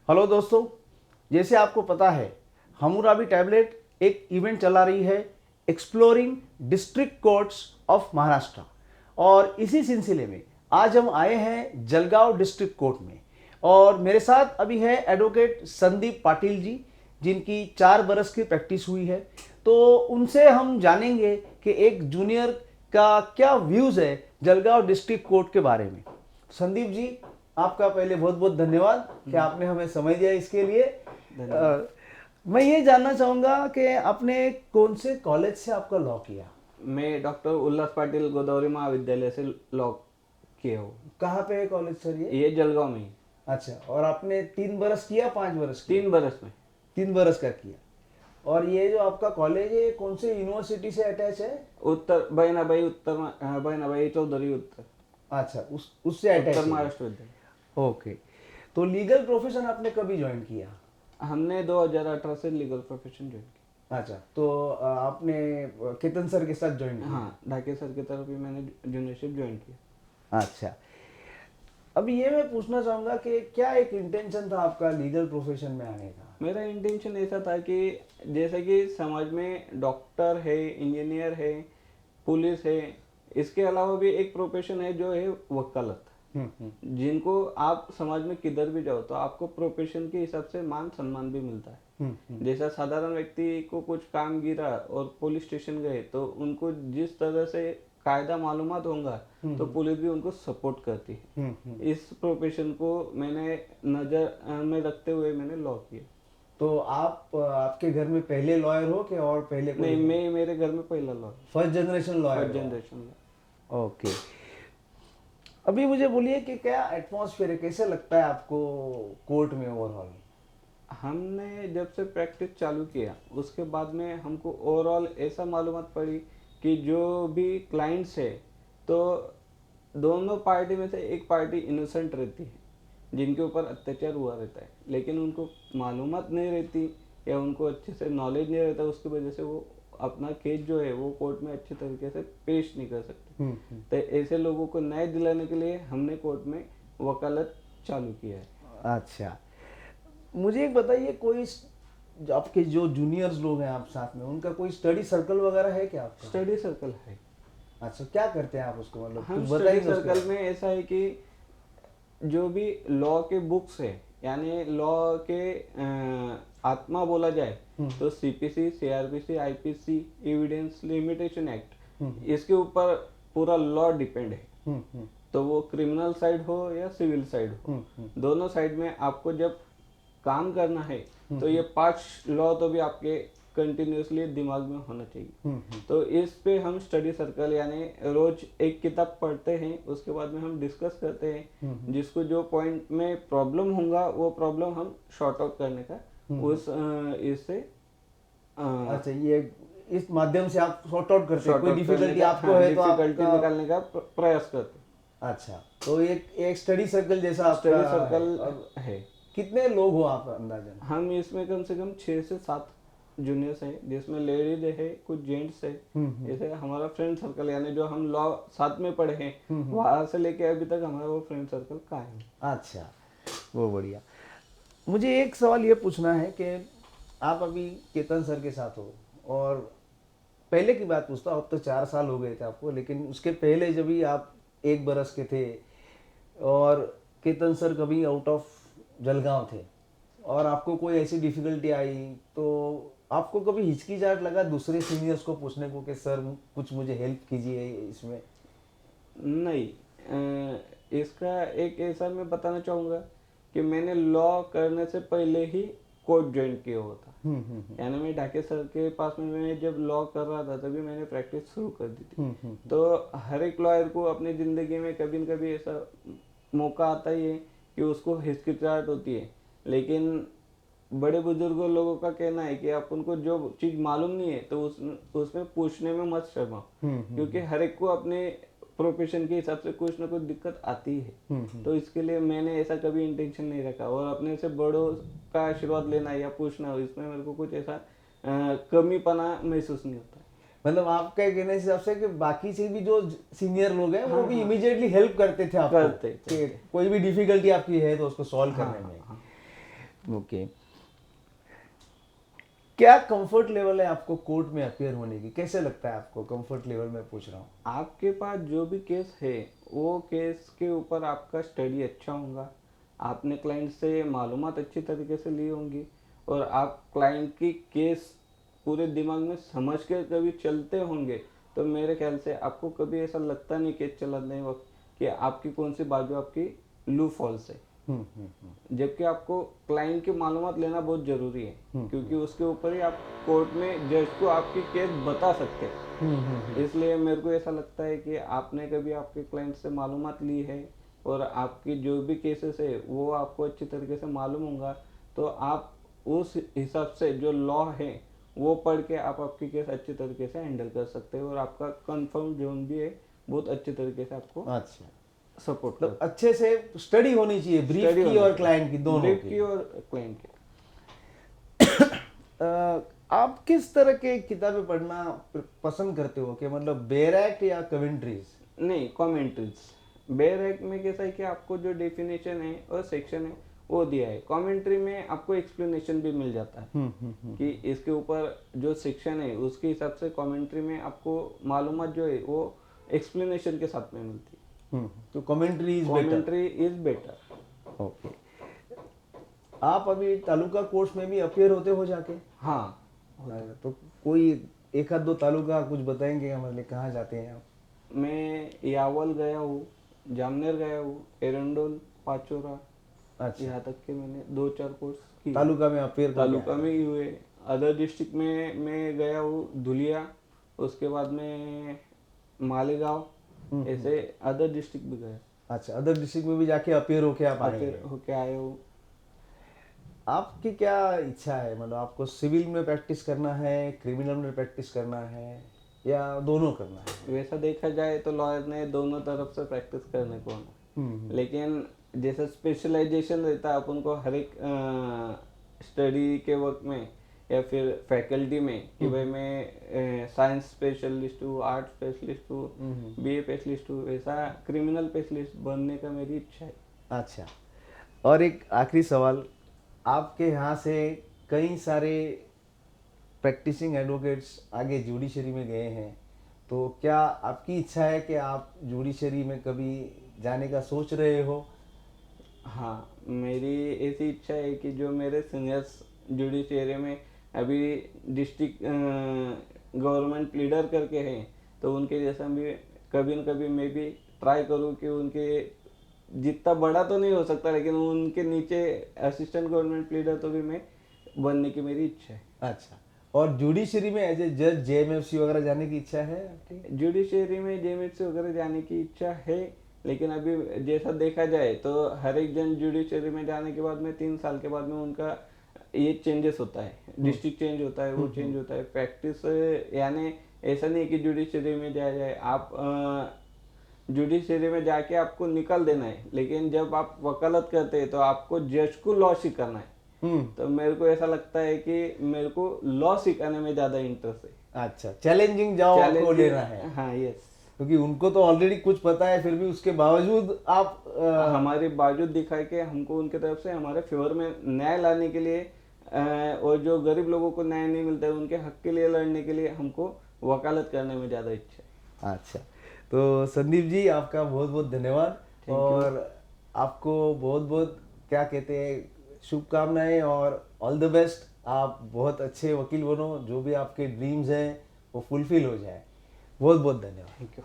Hello दोस्तों, जैसे आपको पता है हमूराबी टैबलेट एक इवेंट चला रही है exploring district courts of Maharashtra. और इसी सिलसिले में आज हम आए हैं जलगांव डिस्ट्रिक्ट कोर्ट में। और मेरे साथ अभी है एडवोकेट संदीप पाटिल जी, जिनकी 4 बरस की प्रैक्टिस हुई है। तो उनसे हम जानेंगे कि एक जूनियर का क्या व्यूज़ है जलगांव डिस्ट्रिक्ट कोर्ट के बारे में। संदीप जी, आपका पहले बहुत बहुत धन्यवाद कि आपने हमें समय दिया इसके लिए। मैं ये जानना चाहूँगा कि आपने कौन से कॉलेज से आपका लॉ किया? मैं डॉक्टर उल्लास पाटिल गोदावरी महाविद्यालय से लॉ किया हूँ। कहाँ पे है कॉलेज सर ये? ये जलगांव में ही। अच्छा, और आपने 3 बरस किया, 5 बरस किया? 3 बरस में। 3 बरस का किया। और ये जो आपका कॉलेज है कौन से यूनिवर्सिटी से अटैच है? उत्तर बहनाबाई चौधरी उत्तर अच्छा, उससे अटैच उत्तर है। महाराष्ट्र विद्यालय। ओके, तो लीगल प्रोफेशन आपने कभी ज्वाइन किया? हमने 2018 से लीगल प्रोफेशन ज्वाइन किया। अच्छा, तो आपने केतन सर के साथ ज्वाइन किया? हाँ, ढाके सर की तरफ ही मैंने जूनियरशिप ज्वाइन किया। अच्छा, अभी ये मैं पूछना चाहूँगा कि क्या एक इंटेंशन था आपका लीगल प्रोफेशन में आने का? मेरा इंटेंशन ऐसा था कि जैसे कि समाज में डॉक्टर है, इंजीनियर है, पुलिस है, इसके अलावा भी एक प्रोफेशन है जो है वकालत, जिनको आप समाज में किधर भी जाओ तो आपको प्रोफेशन के हिसाब से मान सम्मान भी मिलता है। जैसा साधारण व्यक्ति को कुछ काम गिरा और पुलिस स्टेशन गए तो उनको जिस तरह से कायदा मालूमात होगा तो पुलिस भी उनको सपोर्ट करती है। इस प्रोफेशन को मैंने नजर में रखते हुए मैंने लॉ किया। तो आप आपके घर में पहले लॉयर हो कि और पहले कोई? नहीं, मैं मेरे घर में पहला law, first generation lawyer? First generation law. Okay, अभी मुझे बोलिए कि क्या एटमॉस्फेयर है, कैसे लगता है आपको कोर्ट में ओवरऑल? हमने जब से प्रैक्टिस चालू किया उसके बाद में हमको ओवरऑल ऐसा मालूमात पड़ी कि जो भी क्लाइंट्स है तो दोनों पार्टी में से एक पार्टी इनोसेंट रहती है जिनके ऊपर अत्याचार हुआ रहता है, लेकिन उनको मालूमात नहीं रहती या उनको अच्छे से नॉलेज नहीं रहता, उसकी वजह से वो अपना केस जो है वो कोर्ट में अच्छे तरीके से पेश नहीं कर सकते। तो ऐसे लोगों को न्याय दिलाने के लिए हमने कोर्ट में वकालत चालू किया है। अच्छा, मुझे एक बताइए, कोई आपके जो जूनियर्स लोग हैं आप साथ में, उनका कोई स्टडी सर्कल वगैरह है क्या आपका? स्टडी सर्कल है। अच्छा, क्या करते हैं आप उसको, मतलब हम कुछ स्टडी बताइए उसके सर्कल बारे में ऐसा है कि जो भी लॉ के बुक्स है, यानी लॉ के आत्मा बोला जाए तो CPC, CrPC, IPC, evidence limitation act, इसके ऊपर पूरा लॉ डिपेंड है। तो वो क्रिमिनल साइड हो या सिविल साइड हो, दोनों साइड में आपको जब काम करना है तो ये 5 लॉ तो भी आपके कंटिन्यूसली दिमाग में होना चाहिए। तो इस पे हम स्टडी सर्कल यानी रोज एक किताब पढ़ते हैं, उसके बाद में हम डिस्कस करते हैं, जिसको जो पॉइंट में प्रॉब्लम होगा वो प्रॉब्लम हम शॉर्ट आउट करने का उस इससे अच्छा, ये इस माध्यम से आप सॉर्ट आउट करते हैं, कोई डिफिकल्टी आपको हाँ, है तो डिफिकल्टी निकालने का प्रयास करते हैं। अच्छा, तो एक स्टडी सर्कल जैसा आपका स्टडी सर्कल है। कितने लोग हो आप अंदाजन? हम इसमें कम से कम 6 से 7 जूनियर्स हैं, जिसमें लेडीज है, कुछ जेंट्स है। जैसे हमारा फ्रेंड सर्कल यानी जो हम लॉ साथ में पढ़े हैं वहां से लेके अभी तक हमारा वो फ्रेंड सर्कल कायम है। अच्छा, वो बढ़िया। मुझे एक सवाल ये पूछना है कि आप अभी केतन सर के साथ हो, और पहले की बात पूछता हूँ, अब तो 4 साल हो गए थे आपको, लेकिन उसके पहले जब भी आप 1 बरस के थे और केतन सर कभी आउट ऑफ जलगांव थे और आपको कोई ऐसी डिफिकल्टी आई तो आपको कभी हिचकिचाहट लगा दूसरे सीनियर्स को पूछने को कि सर कुछ मुझे हेल्प कीजिए इसमें? नहीं, इसका एक ऐसा मैं बताना चाहूँगा कि मैंने लॉ करने से पहले ही कोर्ट ज्वाइन किया हुआ था। यानी मैं ढाके सर के पास में मैं जब लॉ कर रहा था तभी मैंने प्रैक्टिस शुरू कर दी थी। तो हर एक लॉयर को अपनी ज़िंदगी में कभी न कभी ऐसा मौका आता ही है कि उसको हिचकिचाहट होती है, लेकिन बड़े बुजुर्गों लोगों का कहना है कि आप उनको जो चीज़ मालूम नहीं है तो उसमें पूछने में मत शर्माओ, क्योंकि हर एक को अपने प्रोफेशन के हिसाब से कुछ ना कुछ दिक्कत आती है। तो इसके लिए मैंने ऐसा कभी इंटेंशन नहीं रखा, और अपने से बड़ों का आशीर्वाद लेना या पूछना, इसमें मेरे को कुछ ऐसा कमीपना महसूस नहीं होता। मतलब आपका कहने हिसाब से कि बाकी से भी जो सीनियर लोग हैं वो भी इमीडिएटली हेल्प करते थे आपको, करते। कि कोई भी डिफिकल्टी आपकी है तो उसको सॉल्व करने में। ओके, क्या कंफर्ट लेवल है आपको कोर्ट में अपियर होने की? कैसे लगता है आपको? कंफर्ट लेवल में पूछ रहा हूँ। आपके पास जो भी केस है वो केस के ऊपर आपका स्टडी अच्छा होगा, आपने क्लाइंट से मालूमात अच्छी तरीके से ली होंगी, और आप क्लाइंट की केस पूरे दिमाग में समझ के कभी चलते होंगे, तो मेरे ख्याल से आपको कभी ऐसा लगता नहीं केस चलाने वक्त कि आपकी कौन सी बाजू आपकी लू फॉल्स है। जबकि आपको क्लाइंट की मालूमात लेना बहुत जरूरी है, क्योंकि उसके ऊपर ही आप कोर्ट में जज को आपकी केस बता सकते हैं। इसलिए मेरे को ऐसा लगता है कि आपने कभी आपके क्लाइंट से मालूमात ली है और आपकी जो भी केसेस है वो आपको अच्छी तरीके से मालूम होगा, तो आप उस हिसाब से जो लॉ है वो पढ़ के आप आपकी केस अच्छी तरीके से हैंडल कर सकते हैं, और आपका कंफर्म जोन भी है बहुत अच्छे तरीके से आपको अच्छा, सपोर्ट तो अच्छे से स्टडी होनी चाहिए, ब्रीफ की और क्लाइंट की, दोनों ब्रीफ की। की और क्लाइंट की। आप किस तरह के किताबें पढ़ना पसंद करते हो? कि मतलब बेयर एक्ट या कमेंट्रीज? नहीं, कमेंट्रीज। बेयर एक्ट में कैसा है कि आपको जो डेफिनेशन है और सेक्शन है वो दिया है, कमेंट्री में आपको एक्सप्लेनेशन भी मिल जाता है कि इसके ऊपर जो सेक्शन है उसके हिसाब से कमेंट्री में आपको मालूमात जो है वो एक्सप्लेनेशन के साथ में मिलती है। तो commentary is better. Commentary is better. Okay, आप अभी तालुका कोर्ट्स में भी अपियर होते हो जाके? हाँ, तो कोई एक आध दो तालुका कुछ बताएंगे हमारे लिए, कहाँ जाते हैं आप? मैं यावल गया हूँ, जामनेर गया हूँ, एरंडोल, पाचोरा, अच्छा, यहाँ तक के मैंने 2-4 कोर्स किए। तालुका में अपियर तालुका में ही हुए। अदर डिस्ट्रिक्ट में मैं गया हूँ धुलिया, उसके बाद में मालेगांव, ऐसे अदर डिस्ट्रिक्ट भी गया। अच्छा, अदर डिस्ट्रिक्ट में भी जाके अपियर होके आप आए फिर हैं। होके आए हूँ। आपकी क्या इच्छा है? मतलब आपको सिविल में प्रैक्टिस करना है, क्रिमिनल में प्रैक्टिस करना है, या दोनों करना है? वैसा देखा जाए तो लॉयर ने दोनों तरफ से प्रैक्टिस करने को है, लेकिन जैसा स्पेशलाइजेशन रहता है अपन को हर एक स्टडी के वक्त में या फिर फैकल्टी में कि भाई मैं साइंस स्पेशलिस्ट हूँ, आर्ट स्पेशलिस्ट हूँ, बीए स्पेशलिस्ट हूँ, वैसा क्रिमिनल स्पेशलिस्ट बनने का मेरी इच्छा है। अच्छा, और एक आखिरी सवाल, आपके यहाँ से कई सारे प्रैक्टिसिंग एडवोकेट्स आगे जुडिशरी में गए हैं, तो क्या आपकी इच्छा है कि आप जुडिशरी में कभी जाने का सोच रहे हो? हाँ, मेरी ऐसी इच्छा है कि जो मेरे सीनियर्स जुडिशरी में अभी डिस्ट्रिक्ट गवर्नमेंट लीडर करके हैं, तो उनके जैसा भी कभी न कभी मैं भी ट्राई करूँ कि उनके जितना बड़ा तो नहीं हो सकता, लेकिन उनके नीचे असिस्टेंट गवर्नमेंट लीडर तो भी मैं बनने की मेरी इच्छा है। अच्छा, और जुडिशरी में एज ए जज जेएमएफसी वगैरह जाने की इच्छा है आपकी? जुडिशरी में जेएमएफसी वगैरह जाने की इच्छा है, लेकिन अभी जैसा देखा जाए तो हर एक जन जुडिशरी में जाने के बाद में 3 साल के बाद में उनका ये चेंजेस होता है, डिस्ट्रिक्ट चेंज होता है, वो चेंज होता है प्रैक्टिस। यानी ऐसा नहीं कि जुडिशरी में जाया जाए, आप जुडिशरी में जाके आपको निकल देना है, लेकिन जब आप वकालत करते हैं तो आपको जज को लॉ सिखाना है। तो मेरे को ऐसा लगता है कि मेरे को लॉ सिखाने में ज्यादा इंटरेस्ट है। अच्छा, चैलेंजिंग जॉब आपको लेना है। हाँ, यस। क्योंकि उनको तो ऑलरेडी कुछ पता है, फिर भी उसके बावजूद आप हमारे बावजूद दिखा के हमको उनके तरफ से हमारे फेवर में न्याय लाने के लिए और जो गरीब लोगों को न्याय नहीं मिलता है उनके हक के लिए लड़ने के लिए हमको वकालत करने में ज़्यादा इच्छा है। अच्छा, तो संदीप जी आपका बहुत बहुत धन्यवाद, और आपको बहुत बहुत क्या कहते हैं शुभकामनाएं और ऑल द बेस्ट। आप बहुत अच्छे वकील बनो, जो भी आपके ड्रीम्स हैं वो फुलफिल हो जाए। बहुत बहुत धन्यवाद। Thank you.